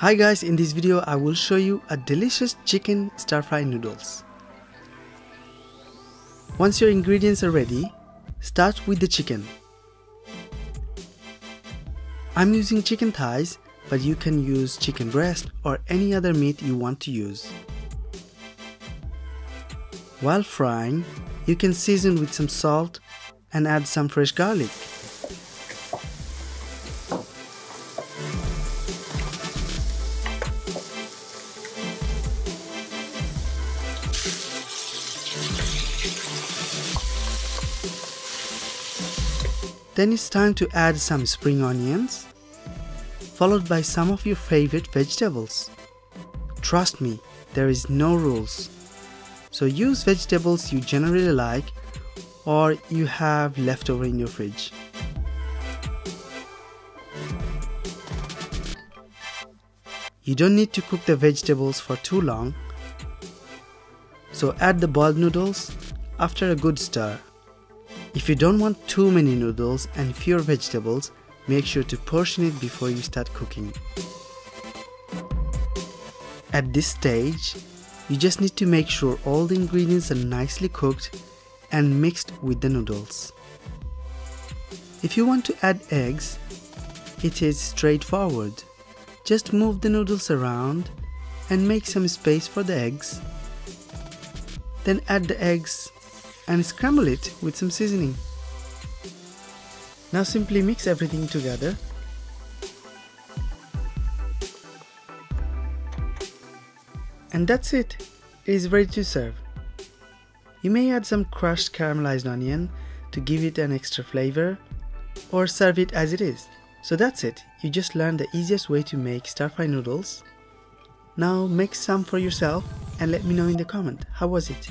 Hi guys, in this video I will show you a delicious chicken stir-fry noodles. Once your ingredients are ready, start with the chicken. I'm using chicken thighs, but you can use chicken breast or any other meat you want to use. While frying, you can season with some salt and add some fresh garlic. Then it's time to add some spring onions, followed by some of your favorite vegetables. Trust me, there is no rules. So use vegetables you generally like or you have leftover in your fridge. You don't need to cook the vegetables for too long. So add the boiled noodles after a good stir. If you don't want too many noodles and fewer vegetables, make sure to portion it before you start cooking. At this stage, you just need to make sure all the ingredients are nicely cooked and mixed with the noodles. If you want to add eggs, it is straightforward. Just move the noodles around and make some space for the eggs. Then add the eggs and scramble it with some seasoning. Now simply mix everything together. And that's it. It is ready to serve. You may add some crushed caramelized onion to give it an extra flavor, or serve it as it is. So that's it. You just learned the easiest way to make stir-fry noodles. Now make some for yourself and let me know in the comment. How was it?